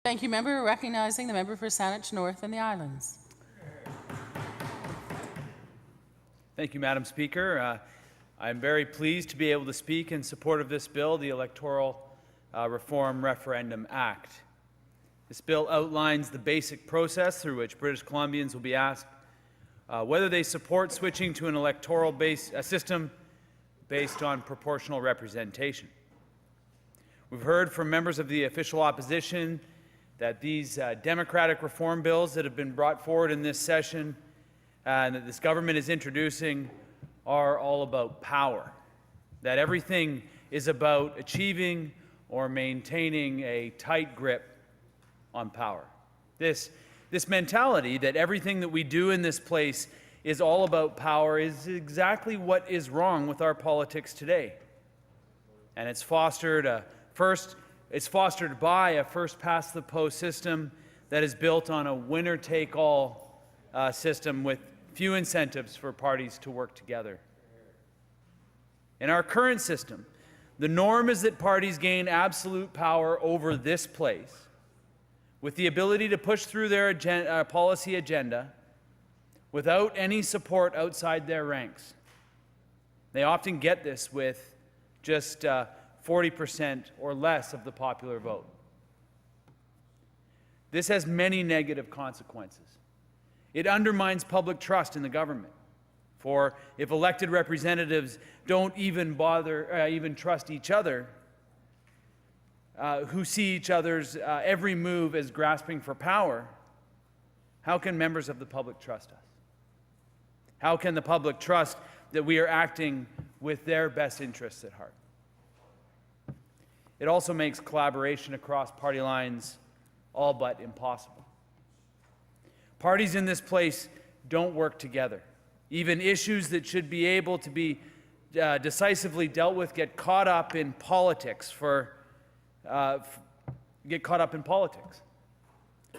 Thank you, member. Recognizing the member for Saanich North and the Islands. Thank you, Madam Speaker. I'm very pleased to be able to speak in support of this bill, the Electoral Reform Referendum Act. This bill outlines the basic process through which British Columbians will be asked whether they support switching to an electoral system based on proportional representation. We've heard from members of the official opposition that these democratic reform bills that have been brought forward in this session and that this government is introducing are all about power, that everything is about achieving or maintaining a tight grip on power. This mentality that everything that we do in this place is all about power is exactly what is wrong with our politics today. And it's fostered by a first-past-the-post system that is built on a winner-take-all system with few incentives for parties to work together. In our current system, the norm is that parties gain absolute power over this place with the ability to push through their policy agenda without any support outside their ranks. They often get this with just 40% or less of the popular vote. This has many negative consequences. It undermines public trust in the government. For if elected representatives don't even trust each other, who see each other's every move as grasping for power, how can members of the public trust us? How can the public trust that we are acting with their best interests at heart? It also makes collaboration across party lines all but impossible. Parties in this place don't work together. Even issues that should be able to be decisively dealt with get caught up in politics.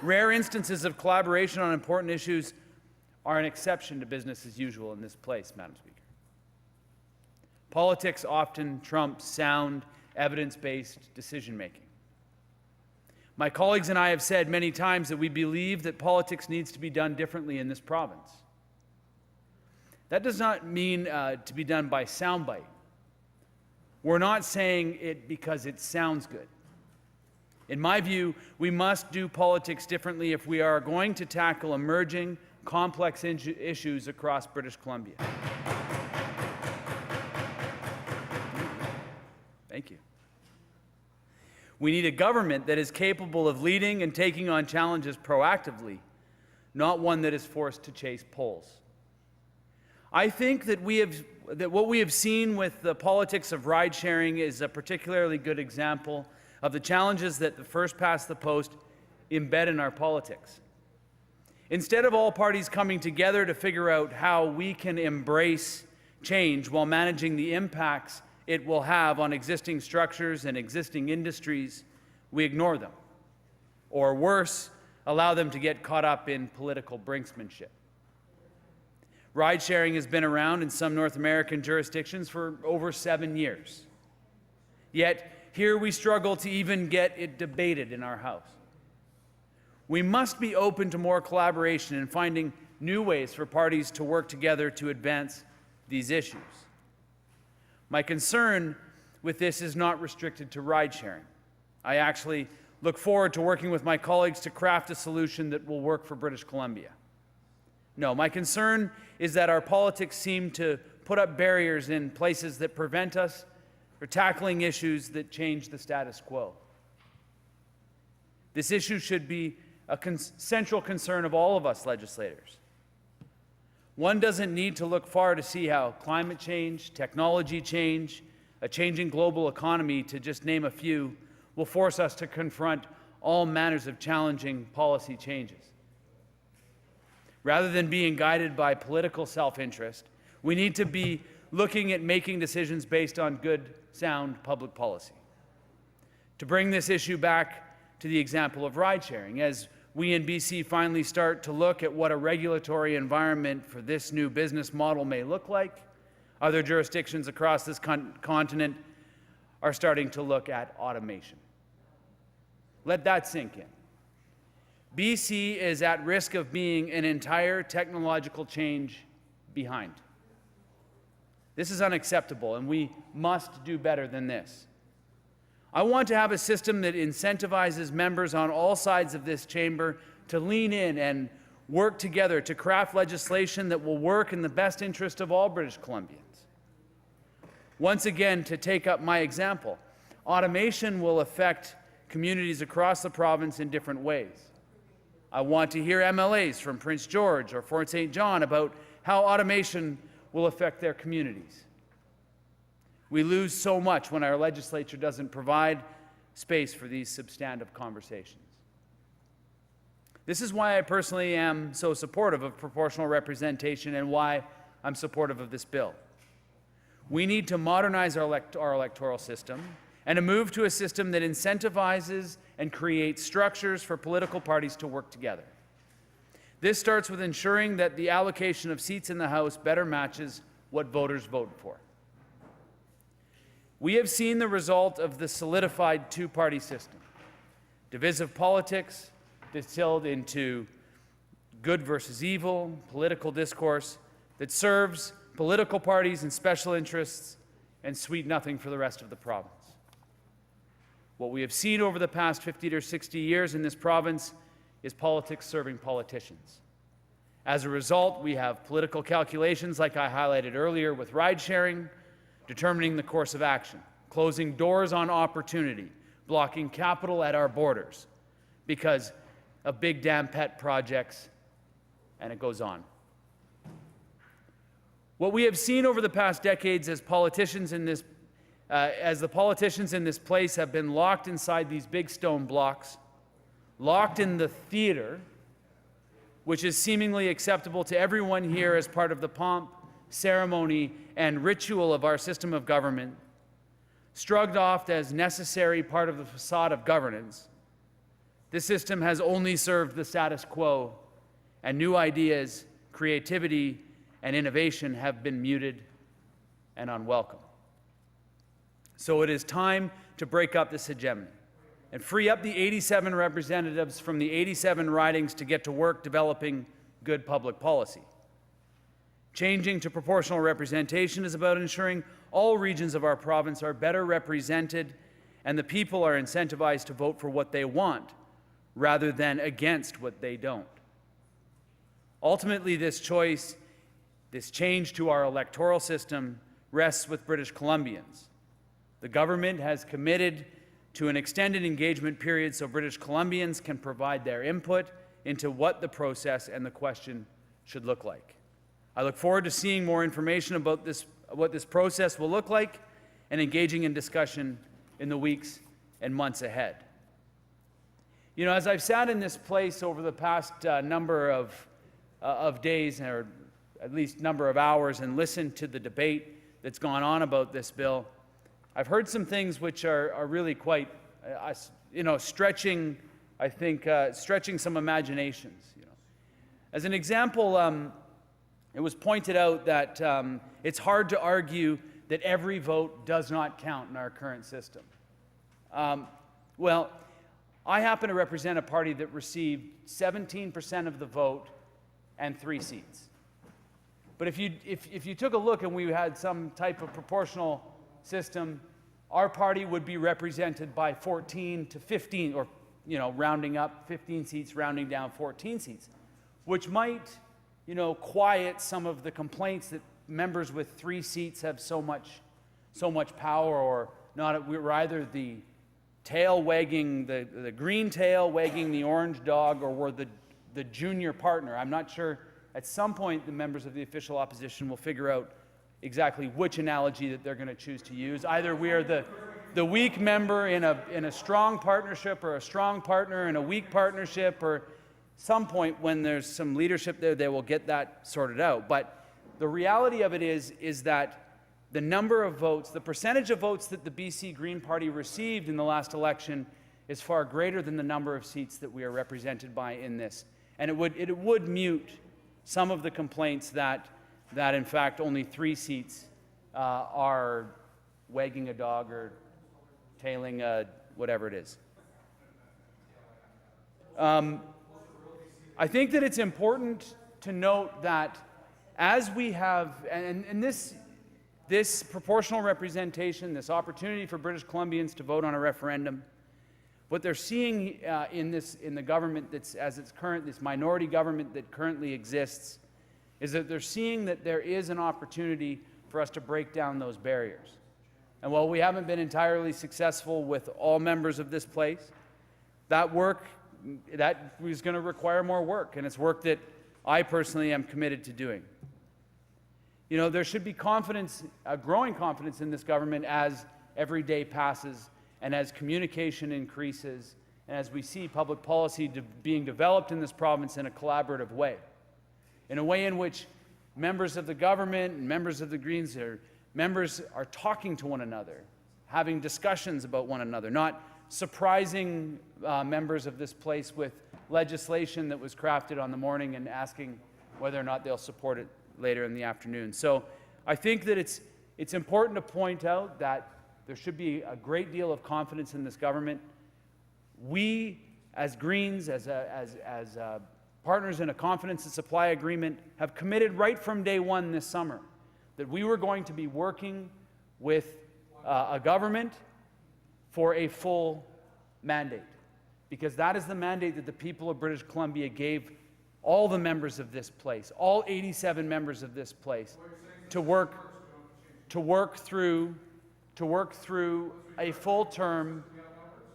Rare instances of collaboration on important issues are an exception to business as usual in this place, Madam Speaker. Politics often trumps sound, evidence-based decision-making. My colleagues and I have said many times that we believe that politics needs to be done differently in this province. That does not mean to be done by soundbite. We're not saying it because it sounds good. In my view, we must do politics differently if we are going to tackle emerging, complex issues across British Columbia. Thank you. We need a government that is capable of leading and taking on challenges proactively, not one that is forced to chase polls. I think that what we have seen with the politics of ride-sharing is a particularly good example of the challenges that the first-past-the-post embed in our politics. Instead of all parties coming together to figure out how we can embrace change while managing the impacts it will have on existing structures and existing industries, we ignore them. Or worse, allow them to get caught up in political brinksmanship. Ride-sharing has been around in some North American jurisdictions for over 7 years. Yet, here we struggle to even get it debated in our House. We must be open to more collaboration and finding new ways for parties to work together to advance these issues. My concern with this is not restricted to ride-sharing. I actually look forward to working with my colleagues to craft a solution that will work for British Columbia. No, my concern is that our politics seem to put up barriers in places that prevent us from tackling issues that change the status quo. This issue should be a central concern of all of us legislators. One doesn't need to look far to see how climate change, technology change, a changing global economy, to just name a few, will force us to confront all manners of challenging policy changes. Rather than being guided by political self-interest, we need to be looking at making decisions based on good, sound public policy. To bring this issue back to the example of ride-sharing, as we in BC finally start to look at what a regulatory environment for this new business model may look like, other jurisdictions across this continent are starting to look at automation. Let that sink in. BC is at risk of being an entire technological change behind. This is unacceptable, and we must do better than this. I want to have a system that incentivizes members on all sides of this chamber to lean in and work together to craft legislation that will work in the best interest of all British Columbians. Once again, to take up my example, automation will affect communities across the province in different ways. I want to hear MLAs from Prince George or Fort St. John about how automation will affect their communities. We lose so much when our legislature doesn't provide space for these substantive conversations. This is why I personally am so supportive of proportional representation and why I'm supportive of this bill. We need to modernize our electoral system and to move to a system that incentivizes and creates structures for political parties to work together. This starts with ensuring that the allocation of seats in the House better matches what voters vote for. We have seen the result of the solidified two-party system. Divisive politics distilled into good versus evil political discourse that serves political parties and special interests and sweet nothing for the rest of the province. What we have seen over the past 50 or 60 years in this province is politics serving politicians. As a result, we have political calculations like I highlighted earlier with ride-sharing, determining the course of action, closing doors on opportunity, blocking capital at our borders because of big damn pet projects, and it goes on. What we have seen over the past decades as the politicians in this place have been locked inside these big stone blocks, locked in the theater, which is seemingly acceptable to everyone here as part of the pomp, ceremony, and ritual of our system of government, shrugged off as necessary part of the facade of governance. This system has only served the status quo, and new ideas, creativity, and innovation have been muted and unwelcome. So it is time to break up this hegemony and free up the 87 representatives from the 87 ridings to get to work developing good public policy. Changing to proportional representation is about ensuring all regions of our province are better represented and the people are incentivized to vote for what they want rather than against what they don't. Ultimately, this change to our electoral system rests with British Columbians. The government has committed to an extended engagement period so British Columbians can provide their input into what the process and the question should look like. I look forward to seeing more information about what this process will look like and engaging in discussion in the weeks and months ahead. You know, as I've sat in this place over the past number of days, or at least number of hours, and listened to the debate that's gone on about this bill, I've heard some things which are really quite, stretching, I think, stretching some imaginations. As an example, it was pointed out that it's hard to argue that every vote does not count in our current system. Well, I happen to represent a party that received 17% of the vote and 3 seats. But if you took a look and we had some type of proportional system, our party would be represented by 14 to 15, or rounding up 15 seats, rounding down 14 seats, which might quiet some of the complaints that members with 3 seats have so much power, or not. We're either the tail wagging, the green tail wagging the orange dog, or we're the junior partner. I'm not sure. At some point, the members of the official opposition will figure out exactly which analogy that they're going to choose to use. Either we are the weak member in a strong partnership, or a strong partner in a weak partnership, or some point when there's some leadership there, they will get that sorted out. But the reality of it is that the number of votes, the percentage of votes that the BC Green Party received in the last election is far greater than the number of seats that we are represented by in this. And it would mute some of the complaints that in fact only 3 seats are wagging a dog or tailing whatever it is. I think that it's important to note that as we have, and this proportional representation, this opportunity for British Columbians to vote on a referendum, what they're seeing in the government this minority government that currently exists, is that they're seeing that there is an opportunity for us to break down those barriers. And while we haven't been entirely successful with all members of this place, that is going to require more work, and it's work that I personally am committed to doing. You know, there should be confidence, a growing confidence in this government as every day passes and as communication increases and as we see public policy being developed in this province in a collaborative way, in a way in which members of the government and members of the Greens are talking to one another, having discussions about one another, not surprising members of this place with legislation that was crafted on the morning and asking whether or not they'll support it later in the afternoon. So I think that it's important to point out that there should be a great deal of confidence in this government. We, as Greens, as partners in a confidence and supply agreement, have committed right from day one this summer that we were going to be working with a government for a full mandate, because that is the mandate that the people of British Columbia gave all the members of this place, all 87 members of this place, to work through a full term,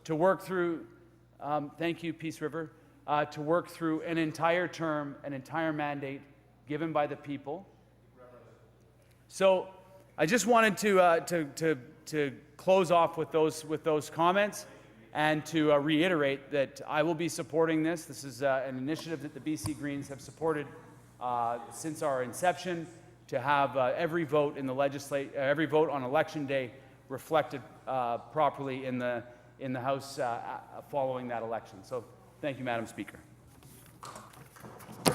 to work through, thank you, Peace River, to work through an entire term, an entire mandate given by the people. So I just wanted to close off with those comments and to reiterate that I will be supporting this. This is an initiative that the BC Greens have supported since our inception, to have every vote in the every vote on election day reflected properly in the House following that election. So thank you, Madam Speaker.